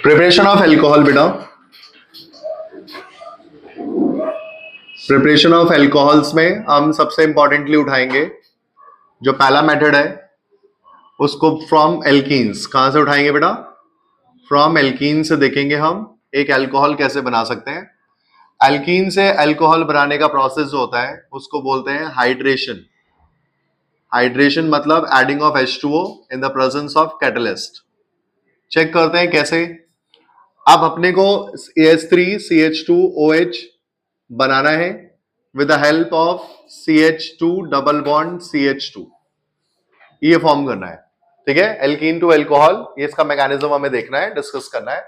Preparation of alcohol बेटा, preparation of alcohols में हम सबसे इंपॉर्टेंटली उठाएंगे जो पहला मेथड है उसको फ्रॉम एल्कीन्स। कहां से उठाएंगे बेटा? फ्रॉम एल्कीन से देखेंगे हम एक एल्कोहल कैसे बना सकते हैं। एल्कीन से एल्कोहल बनाने का प्रोसेस जो होता है उसको बोलते हैं हाइड्रेशन। हाइड्रेशन मतलब adding of H2O in the presence of catalyst. Check करते हैं कैसे। अब अपने को AH3CH2OH बनाना है with the help of CH2 double bond CH2, ये फॉर्म करना है। ठीक है, एल्कीन टू एल्कोहल, ये इसका मैकेनिज्म हमें देखना है, डिस्कस करना है।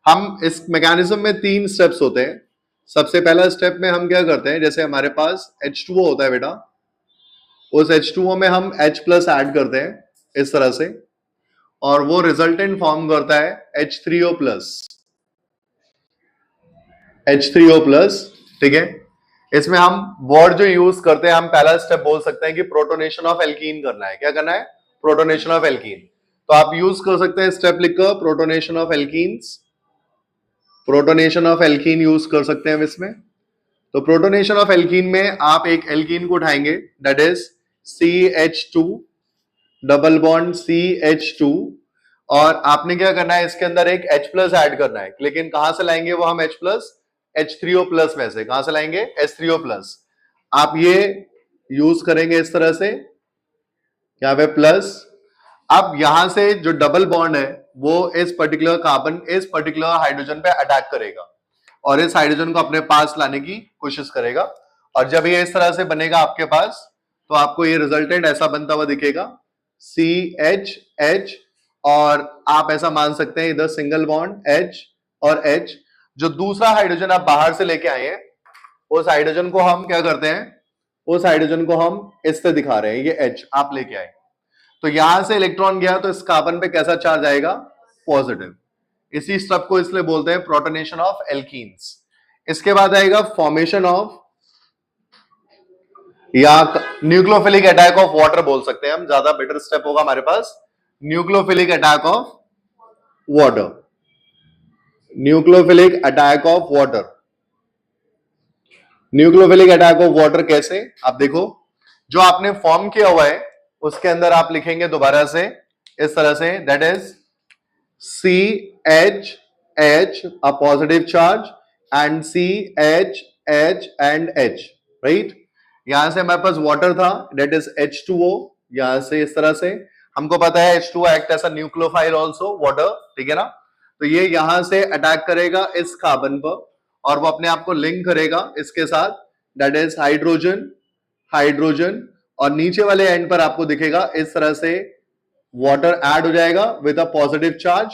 हम इस मैकेनिज्म में 3 स्टेप्स होते हैं। सबसे पहला स्टेप में हम क्या करते हैं, जैसे हमारे पास H2O होता है बेटा, उस H2O में हम H+ ऐड करते हैं इस तरह से, और वो रिजल्टेंट फॉर्म करता है H3O+। ठीक है, इसमें हम वर्ड जो यूज करते हैं, हम पहला स्टेप बोल सकते हैं कि प्रोटोनेशन ऑफ एल्कीन करना है। क्या करना है? Protonation of alkene. तो आप यूज कर सकते हैं स्टेप लिखकर protonation of alkenes. Protonation of alkene use कर सकते हैं हम इसमें। तो प्रोटोनेशन ऑफ एल्कीन में आप एक एल्कीन को उठाएंगे, that is CH2 double bond CH2, और आपने क्या करना है, इसके अंदर एक H+ ऐड करना है। लेकिन कहां से लाएंगे वो हम H+? H3O+ में से। कहां से लाएंगे? H3O+। आप ये यूज करेंगे इस तरह से, यहां पे प्लस। अब यहां से जो डबल बॉन्ड है वो इस पर्टिकुलर कार्बन, इस पर्टिकुलर हाइड्रोजन पे अटैक करेगा और इस हाइड्रोजन को अपने पास लाने की कोशिश करेगा। और जब ये इस तरह से बनेगा आपके पास, तो आपको ये रिजल्टेंट ऐसा बनता हुआ दिखेगा CH, और आप ऐसा मान सकते हैं इधर सिंगल बॉन्ड H और H। जो दूसरा हाइड्रोजन आप बाहर से लेके आए हैं, उस हाइड्रोजन को हम क्या करते हैं, उस हाइड्रोजन को हम इससे दिखा रहे हैं, ये H आप लेके आए। तो यहां से इलेक्ट्रॉन गया तो इस कार्बन पे कैसा चार्ज आएगा? पॉजिटिव। इसी स्टेप को इसलिए बोलते हैं प्रोटोनेशन ऑफ एल्कीन्स। इसके बाद आएगा फॉर्मेशन ऑफ, या न्यूक्लियोफिलिक अटैक ऑफ वाटर बोल सकते हैं हम, ज्यादा बेटर स्टेप होगा हमारे पास। Nucleophilic attack of water, nucleophilic attack of water. Nucleophilic attack of water कैसे? आप देखो, जो आपने फॉर्म किया हुआ है उसके अंदर आप लिखेंगे दोबारा से इस तरह से, that is CH a positive charge and CH and H, right. यहां से हमारे पास वाटर था, दैट इज H2O। यहां से इस तरह से हमको पता है H2O act as a nucleophile also water, ठीक है ना। तो ये यहां से अटैक करेगा इस कार्बन पर और वो अपने आप को लिंक करेगा इसके साथ, दैट इज हाइड्रोजन, हाइड्रोजन, और नीचे वाले एंड पर आपको दिखेगा इस तरह से वाटर ऐड हो जाएगा विद अ पॉजिटिव चार्ज,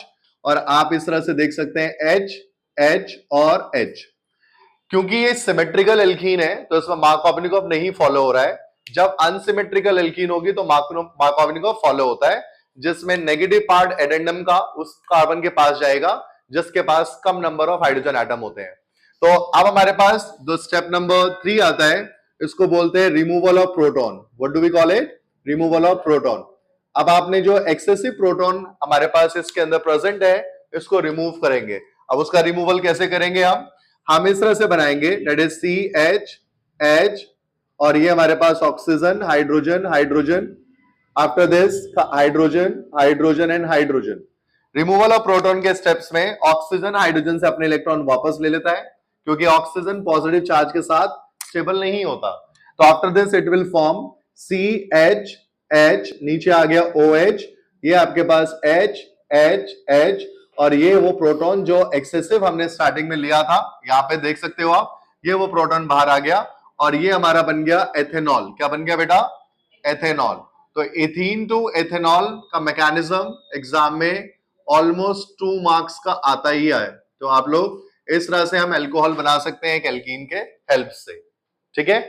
और आप इस तरह से देख सकते हैं H और H। क्योंकि ये सिमेट्रिकल एल्कीन है तो इसमें मार्कोव नहीं फॉलो हो रहा है। जब अनसिमेट्रिकल एल्कीन होगी तो मार्कोव फॉलो होता है, जिसमें नेगेटिव पार्ट एडेंडम का उस कार्बन के पास जाएगा जिसके पास कम नंबर ऑफ हाइड्रोजन एटम होते हैं। तो अब हमारे पास जो स्टेप नंबर 3 आता है, इसको बोलते हैं removal of proton. What do we call it? Removal of proton. अब आपने जो एक्सेसिव प्रोटॉन हमारे पास इसके अंदर प्रेजेंट है, इसको रिमूव करेंगे। अब उसका रिमूवल कैसे करेंगे हम इस तरह से बनाएंगे, दैट इज CH, और ये हमारे पास oxygen, hydrogen, hydrogen, after this hydrogen, hydrogen and hydrogen. Removal of proton के स्टेप्स में ऑक्सीजन हाइड्रोजन से अपने इलेक्ट्रॉन वापस ले लेता है, क्योंकि ऑक्सीजन पॉजिटिव चार्ज के साथ स्टेबल नहीं होता। तो after this it will form CH, नीचे आ गया OH, ये आपके पास H, और ये वो प्रोटॉन जो एक्सेसिव हमने स्टार्टिंग में लिया था, यहां पे देख सकते हो आप, ये वो प्रोटॉन बाहर आ गया और ये हमारा बन गया एथेनॉल। क्या बन गया बेटा? एथेनॉल। तो एथीन टू एथेनॉल का मैकेनिज्म एग्जाम में ऑलमोस्ट 2 मार्क्स का आता ही है। तो आप लोग इस तरह से हम एल्कोहल बना सकते हैं एक एल्कीन के हेल्प से, ठीक है।